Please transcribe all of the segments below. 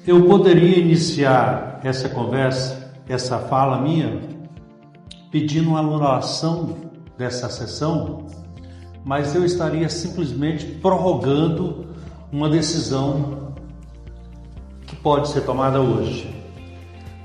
Eu poderia iniciar essa conversa, essa fala minha, pedindo uma anulação dessa sessão, mas eu estaria simplesmente prorrogando uma decisão que pode ser tomada hoje.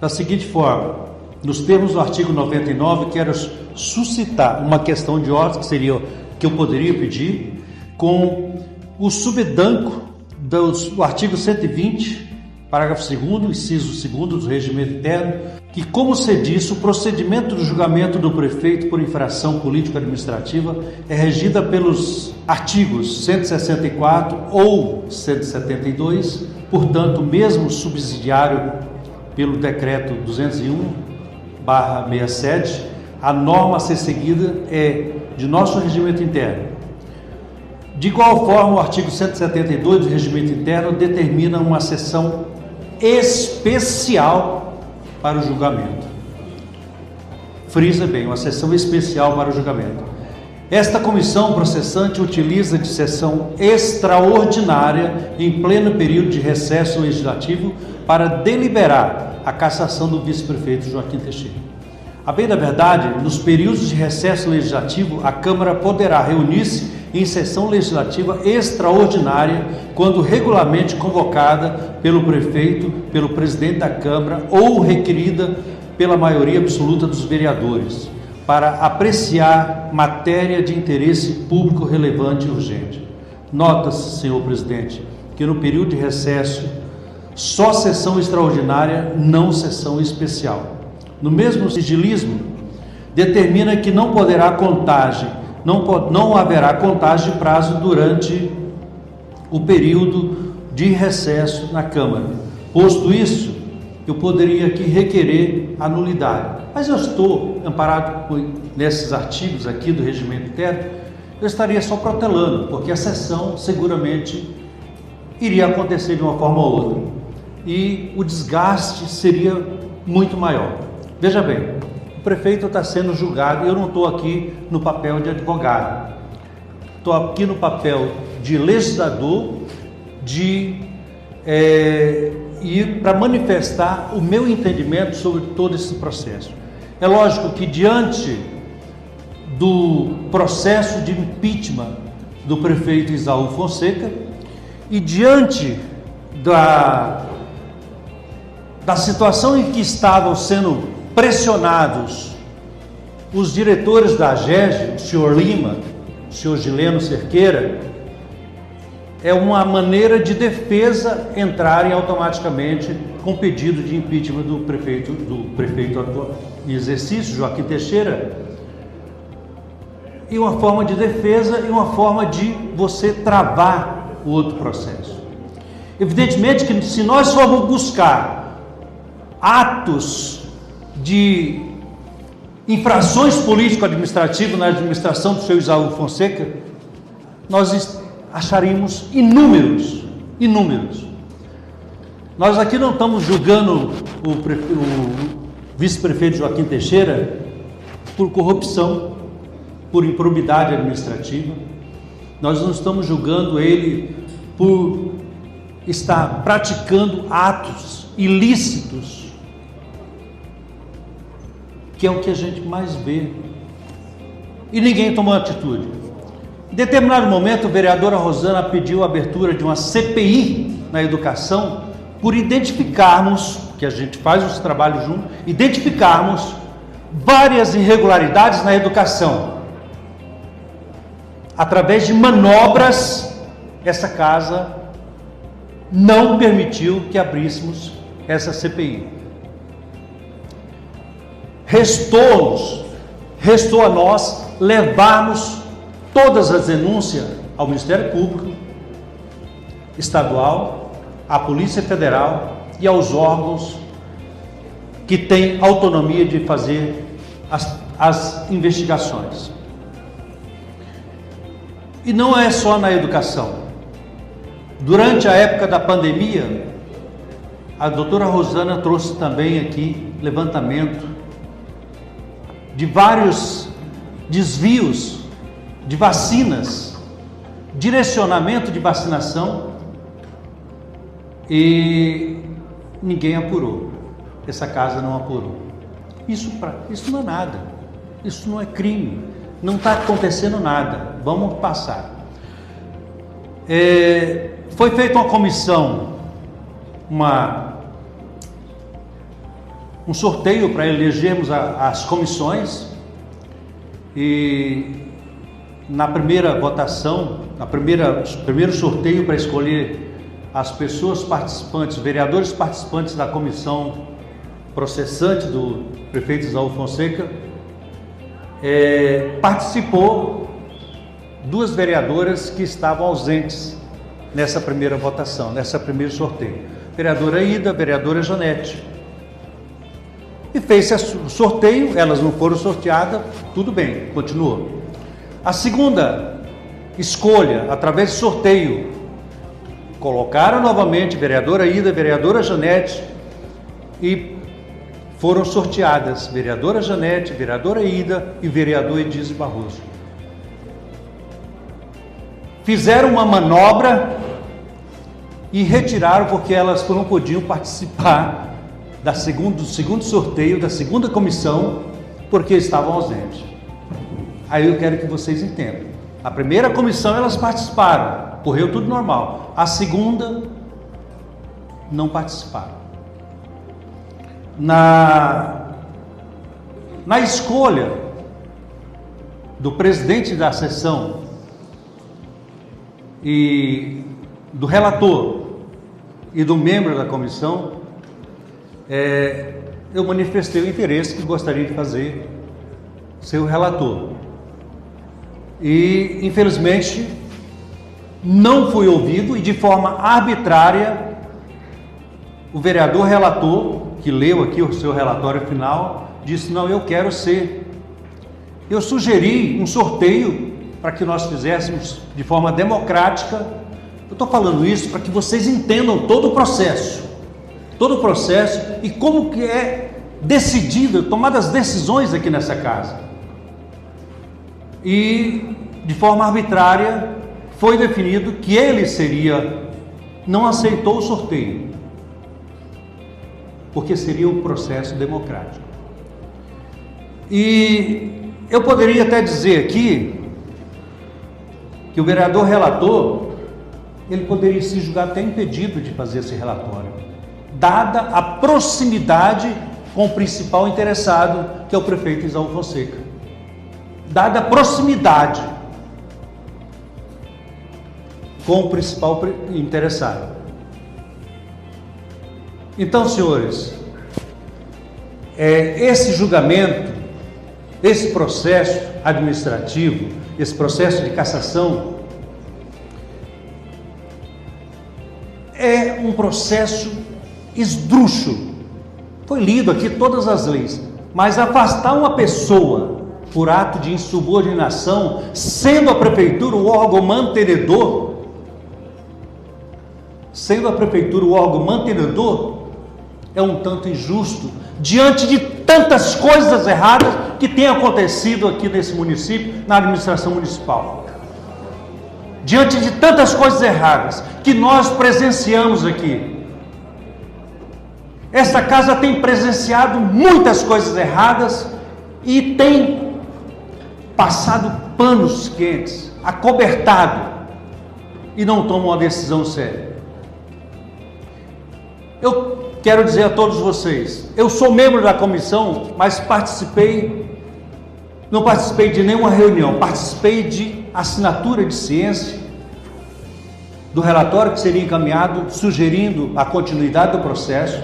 Da seguinte forma, nos termos do artigo 99, quero suscitar uma questão de ordem, que seria que eu poderia pedir, com o subdanco do artigo 120, parágrafo 2º, inciso 2º do regimento interno, que, como se disse, o procedimento do julgamento do prefeito por infração político-administrativa é regida pelos artigos 164 ou 172, portanto, mesmo subsidiário pelo decreto 201/67, a norma a ser seguida é de nosso regimento interno. De igual forma, o artigo 172 do regimento interno determina uma sessão especial para o julgamento. Frisa bem, uma sessão especial para o julgamento. Esta comissão processante utiliza de sessão extraordinária em pleno período de recesso legislativo para deliberar a cassação do vice-prefeito Joaquim Teixeira. A bem da verdade, nos períodos de recesso legislativo, a Câmara poderá reunir-se em sessão legislativa extraordinária, quando regularmente convocada pelo prefeito, pelo presidente da Câmara ou requerida pela maioria absoluta dos vereadores, para apreciar matéria de interesse público relevante e urgente. Nota-se, senhor presidente, que no período de recesso, só sessão extraordinária, não sessão especial. No mesmo sigilismo, determina que não poderá contagem, não haverá contagem de prazo durante o período de recesso na Câmara. Posto isso, eu poderia aqui requerer a nulidade. Mas eu estou amparado nesses artigos aqui do regimento interno, eu estaria só protelando, porque a sessão seguramente iria acontecer de uma forma ou outra. E o desgaste seria muito maior. Veja bem, o prefeito está sendo julgado, eu não estou aqui no papel de advogado, estou aqui no papel de legislador, e para manifestar o meu entendimento sobre todo esse processo. É lógico que diante do processo de impeachment do prefeito Isaú Fonseca e diante da situação em que estavam sendo pressionados os diretores da AGEG, o senhor Lima, o senhor Gileno Cerqueira, é uma maneira de defesa entrarem automaticamente com pedido de impeachment do prefeito em exercício, Joaquim Teixeira, e uma forma de defesa e uma forma de você travar o outro processo. Evidentemente que se nós formos buscar atos de infrações político-administrativas na administração do senhor Isaú Fonseca, nós acharíamos inúmeros. Nós aqui não estamos julgando o vice-prefeito Joaquim Teixeira por corrupção, por improbidade administrativa. Nós não estamos julgando ele por estar praticando atos ilícitos, que é o que a gente mais vê. E ninguém tomou atitude. Em determinado momento, a vereadora Rosana pediu a abertura de uma CPI na educação por identificarmos, que a gente faz os trabalhos juntos, identificarmos várias irregularidades na educação. Através de manobras, essa casa não permitiu que abríssemos essa CPI. Restou a nós levarmos todas as denúncias ao Ministério Público Estadual, à Polícia Federal e aos órgãos que têm autonomia de fazer as investigações. E não é só na educação. Durante a época da pandemia, a doutora Rosana trouxe também aqui levantamento de vários desvios de vacinas, direcionamento de vacinação, e ninguém apurou. Essa casa não apurou. Isso não é nada. Isso não é crime. Não está acontecendo nada. Vamos passar. Foi feita uma comissão, um sorteio para elegermos as comissões, e na primeira votação, primeiro sorteio para escolher as pessoas participantes, vereadores participantes da comissão processante do prefeito Isaú Fonseca, participou 2 vereadoras que estavam ausentes nessa primeira votação, nessa primeiro sorteio. Vereadora Ida, vereadora Janete. E fez o sorteio, elas não foram sorteadas, tudo bem, continuou. A segunda escolha, através de sorteio, colocaram novamente vereadora Ida, vereadora Janete, e foram sorteadas vereadora Janete, vereadora Ida e vereador Edísio Barroso. Fizeram uma manobra e retiraram, porque elas não podiam participar do segundo sorteio, da segunda comissão, porque estavam ausentes. Aí eu quero que vocês entendam. A primeira comissão elas participaram, correu tudo normal. A segunda, não participaram. Na escolha do presidente da sessão e do relator e do membro da comissão, eu manifestei o interesse que gostaria de fazer ser o relator. E, infelizmente, não fui ouvido, e de forma arbitrária, o vereador relator, que leu aqui o seu relatório final, disse: não, eu quero ser. Eu sugeri um sorteio para que nós fizéssemos de forma democrática. Eu estou falando isso para que vocês entendam todo o processo e como que é decidido, tomadas decisões aqui nessa casa. E de forma arbitrária foi definido que ele não aceitou o sorteio, porque seria um processo democrático. E eu poderia até dizer aqui que o vereador relator, ele poderia se julgar até impedido de fazer esse relatório, dada a proximidade com o principal interessado, que é o prefeito Isaú Fonseca. Dada a proximidade com o principal interessado. Então, senhores, esse julgamento, esse processo administrativo, esse processo de cassação, é um processo esdrúxulo. Foi lido aqui todas as leis, mas afastar uma pessoa por ato de insubordinação, sendo a prefeitura o órgão mantenedor, é um tanto injusto, diante de tantas coisas erradas que têm acontecido aqui nesse município, na administração municipal. Diante de tantas coisas erradas que nós presenciamos aqui. Esta casa tem presenciado muitas coisas erradas e tem passado panos quentes, acobertado, e não toma uma decisão séria. Eu quero dizer a todos vocês, eu sou membro da comissão, mas não participei de nenhuma reunião, participei de assinatura de ciência do relatório que seria encaminhado, sugerindo a continuidade do processo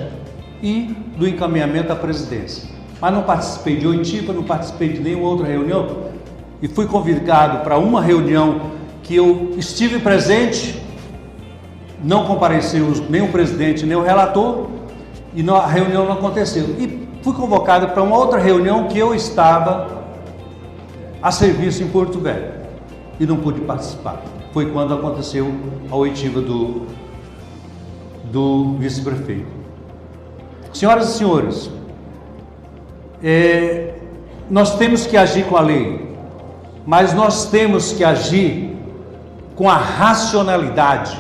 e do encaminhamento à presidência. Mas não participei de oitiva, não participei de nenhuma outra reunião, e fui convidado para uma reunião que eu estive presente, não compareceu nem o presidente nem o relator, e a reunião não aconteceu. E fui convocado para uma outra reunião que eu estava a serviço em Porto Velho e não pude participar. Foi quando aconteceu a oitiva do vice-prefeito. Senhoras e senhores, nós temos que agir com a lei, mas nós temos que agir com a racionalidade.